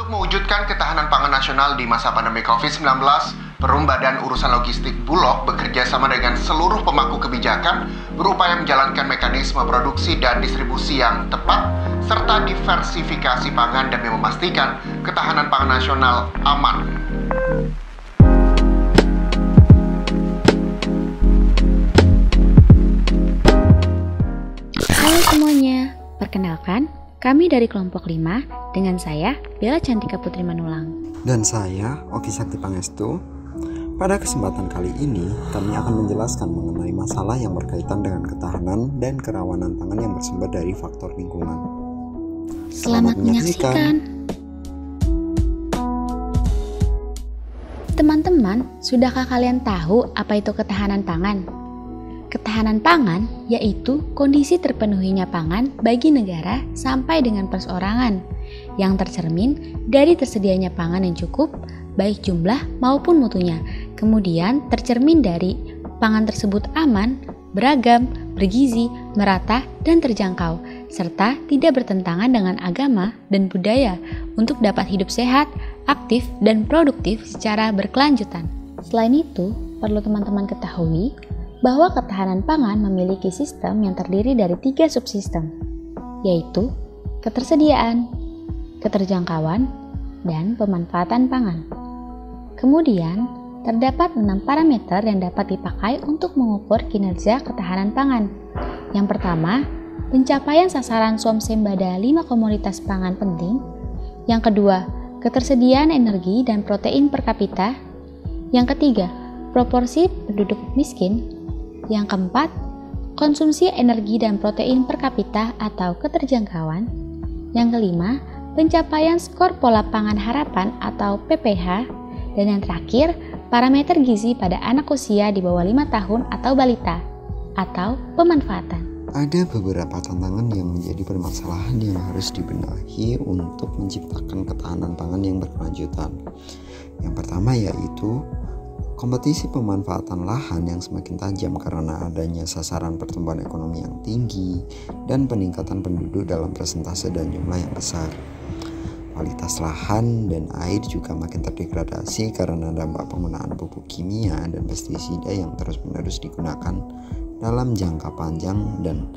Untuk mewujudkan ketahanan pangan nasional di masa pandemi COVID-19, Perum Badan Urusan Logistik Bulog bekerja sama dengan seluruh pemangku kebijakan berupaya menjalankan mekanisme produksi dan distribusi yang tepat serta diversifikasi pangan demi memastikan ketahanan pangan nasional aman. Halo semuanya, perkenalkan, kami dari kelompok 5 dengan saya, Bella Cantika Putri Manulang. Dan saya, Oki Sakti Pangestu. Pada kesempatan kali ini, kami akan menjelaskan mengenai masalah yang berkaitan dengan ketahanan dan kerawanan pangan yang bersumber dari faktor lingkungan. Selamat menyaksikan. Teman-teman, sudahkah kalian tahu apa itu ketahanan pangan? Ketahanan pangan yaitu kondisi terpenuhinya pangan bagi negara sampai dengan perseorangan yang tercermin dari tersedianya pangan yang cukup baik jumlah maupun mutunya. Kemudian tercermin dari pangan tersebut aman, beragam, bergizi, merata, dan terjangkau serta tidak bertentangan dengan agama dan budaya untuk dapat hidup sehat, aktif, dan produktif secara berkelanjutan. Selain itu, perlu teman-teman ketahui bahwa ketahanan pangan memiliki sistem yang terdiri dari 3 subsistem, yaitu ketersediaan, keterjangkauan, dan pemanfaatan pangan. Kemudian, terdapat 6 parameter yang dapat dipakai untuk mengukur kinerja ketahanan pangan. Yang pertama, pencapaian sasaran swasembada 5 komoditas pangan penting. Yang kedua, ketersediaan energi dan protein per kapita. Yang ketiga, proporsi penduduk miskin. Yang keempat, konsumsi energi dan protein per kapita atau keterjangkauan. Yang kelima, pencapaian skor pola pangan harapan atau PPH. Dan yang terakhir, parameter gizi pada anak usia di bawah 5 tahun atau balita atau pemanfaatan. Ada beberapa tantangan yang menjadi permasalahan yang harus dibenahi untuk menciptakan ketahanan pangan yang berkelanjutan. Yang pertama yaitu kompetisi pemanfaatan lahan yang semakin tajam karena adanya sasaran pertumbuhan ekonomi yang tinggi dan peningkatan penduduk dalam persentase dan jumlah yang besar. Kualitas lahan dan air juga makin terdegradasi karena dampak penggunaan pupuk kimia dan pestisida yang terus-menerus digunakan dalam jangka panjang dan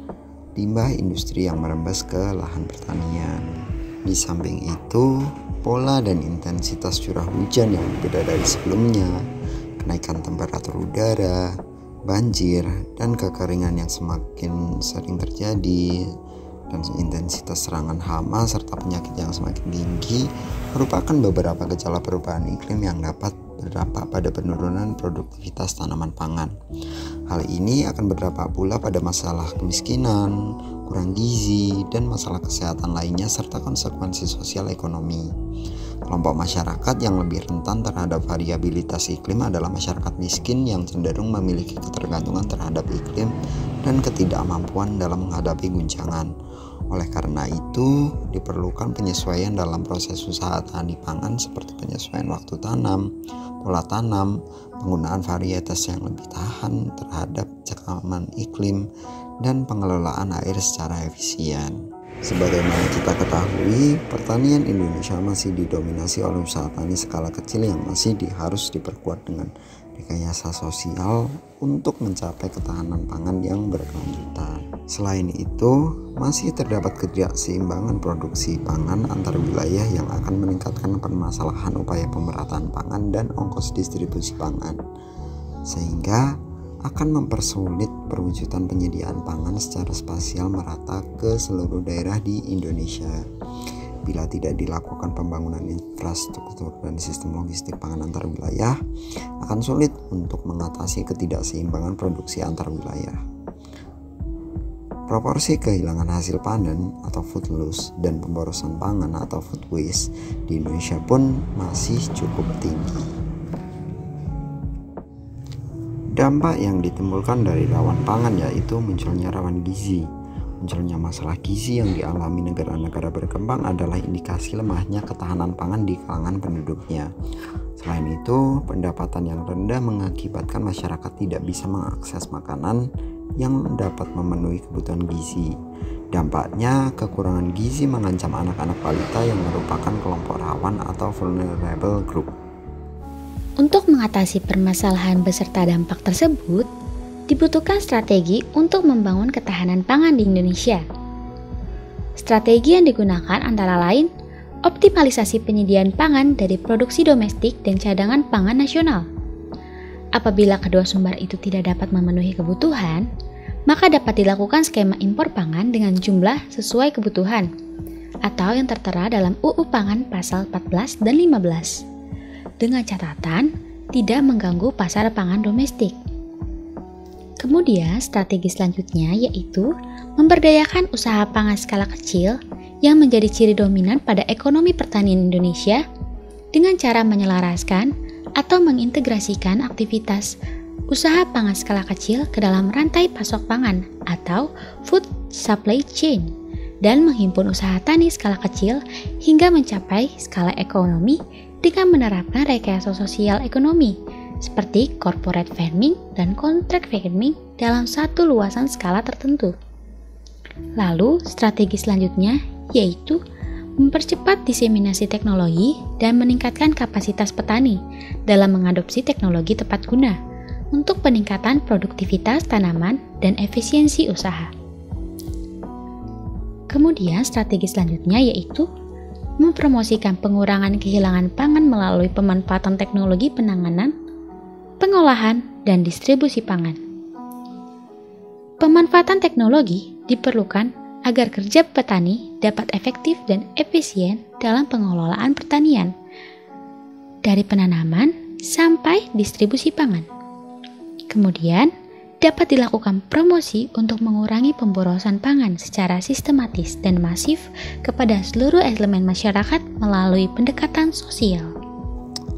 limbah industri yang merembes ke lahan pertanian. Di samping itu, pola dan intensitas curah hujan yang berbeda dari sebelumnya, kenaikan temperatur udara, banjir, dan kekeringan yang semakin sering terjadi, dan intensitas serangan hama serta penyakit yang semakin tinggi merupakan beberapa gejala perubahan iklim yang dapat berdampak pada penurunan produktivitas tanaman pangan. Hal ini akan berdampak pula pada masalah kemiskinan, kurang gizi, dan masalah kesehatan lainnya serta konsekuensi sosial ekonomi. Kelompok masyarakat yang lebih rentan terhadap variabilitas iklim adalah masyarakat miskin yang cenderung memiliki ketergantungan terhadap iklim dan ketidakmampuan dalam menghadapi guncangan. Oleh karena itu, diperlukan penyesuaian dalam proses usaha tani pangan seperti penyesuaian waktu tanam, pola tanam, penggunaan varietas yang lebih tahan terhadap cekaman iklim, dan pengelolaan air secara efisien. Sebagaimana kita ketahui, pertanian Indonesia masih didominasi oleh usaha tani skala kecil yang masih harus diperkuat dengan rekayasa sosial untuk mencapai ketahanan pangan yang berkelanjutan. Selain itu, masih terdapat ketidakseimbangan produksi pangan antar wilayah yang akan meningkatkan permasalahan upaya pemerataan pangan dan ongkos distribusi pangan, sehingga akan mempersulit perwujudan penyediaan pangan secara spasial merata ke seluruh daerah di Indonesia. Bila tidak dilakukan pembangunan infrastruktur dan sistem logistik pangan antar wilayah, akan sulit untuk mengatasi ketidakseimbangan produksi antar wilayah. Proporsi kehilangan hasil panen atau food loss dan pemborosan pangan atau food waste di Indonesia pun masih cukup tinggi. Dampak yang ditimbulkan dari rawan pangan yaitu munculnya rawan gizi. Munculnya masalah gizi yang dialami negara-negara berkembang adalah indikasi lemahnya ketahanan pangan di kalangan penduduknya. Selain itu, pendapatan yang rendah mengakibatkan masyarakat tidak bisa mengakses makanan yang dapat memenuhi kebutuhan gizi. Dampaknya, kekurangan gizi mengancam anak-anak balita yang merupakan kelompok rawan atau vulnerable group. Untuk mengatasi permasalahan beserta dampak tersebut, dibutuhkan strategi untuk membangun ketahanan pangan di Indonesia. Strategi yang digunakan antara lain optimalisasi penyediaan pangan dari produksi domestik dan cadangan pangan nasional. Apabila kedua sumber itu tidak dapat memenuhi kebutuhan, maka dapat dilakukan skema impor pangan dengan jumlah sesuai kebutuhan atau yang tertera dalam UU Pangan pasal 14 dan 15 dengan catatan tidak mengganggu pasar pangan domestik. Kemudian strategi selanjutnya yaitu memberdayakan usaha pangan skala kecil yang menjadi ciri dominan pada ekonomi pertanian Indonesia dengan cara menyelaraskan atau mengintegrasikan aktivitas usaha pangan skala kecil ke dalam rantai pasok pangan atau food supply chain dan menghimpun usaha tani skala kecil hingga mencapai skala ekonomi dengan menerapkan rekayasa sosial ekonomi seperti corporate farming dan contract farming dalam satu luasan skala tertentu. Lalu strategi selanjutnya yaitu mempercepat diseminasi teknologi dan meningkatkan kapasitas petani dalam mengadopsi teknologi tepat guna untuk peningkatan produktivitas tanaman dan efisiensi usaha. Kemudian strategi selanjutnya yaitu mempromosikan pengurangan kehilangan pangan melalui pemanfaatan teknologi penanganan, pengolahan, dan distribusi pangan. Pemanfaatan teknologi diperlukan agar kerja petani dapat efektif dan efisien dalam pengelolaan pertanian, dari penanaman sampai distribusi pangan. Kemudian, dapat dilakukan promosi untuk mengurangi pemborosan pangan secara sistematis dan masif kepada seluruh elemen masyarakat melalui pendekatan sosial.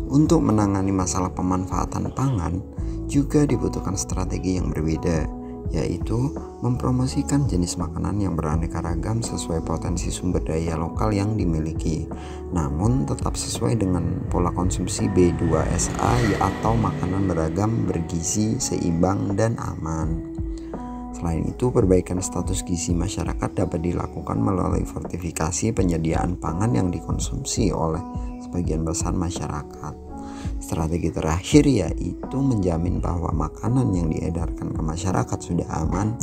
Untuk menangani masalah pemanfaatan pangan, juga dibutuhkan strategi yang berbeda, yaitu mempromosikan jenis makanan yang beraneka ragam sesuai potensi sumber daya lokal yang dimiliki, namun tetap sesuai dengan pola konsumsi B2SA atau makanan beragam, bergizi, seimbang, dan aman. Selain itu, perbaikan status gizi masyarakat dapat dilakukan melalui fortifikasi penyediaan pangan yang dikonsumsi oleh sebagian besar masyarakat. Strategi terakhir yaitu menjamin bahwa makanan yang diedarkan ke masyarakat sudah aman,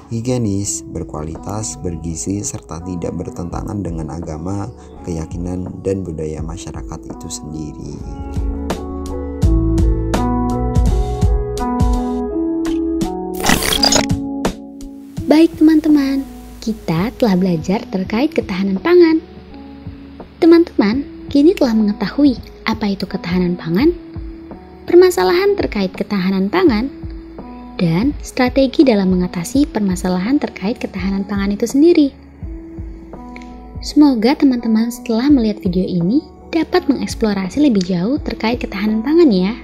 higienis, berkualitas, bergizi, serta tidak bertentangan dengan agama, keyakinan, dan budaya masyarakat itu sendiri. Baik teman-teman, kita telah belajar terkait ketahanan pangan. Teman-teman, kini telah mengetahui apa itu ketahanan pangan, permasalahan terkait ketahanan pangan, dan strategi dalam mengatasi permasalahan terkait ketahanan pangan itu sendiri. Semoga teman-teman setelah melihat video ini dapat mengeksplorasi lebih jauh terkait ketahanan pangan ya.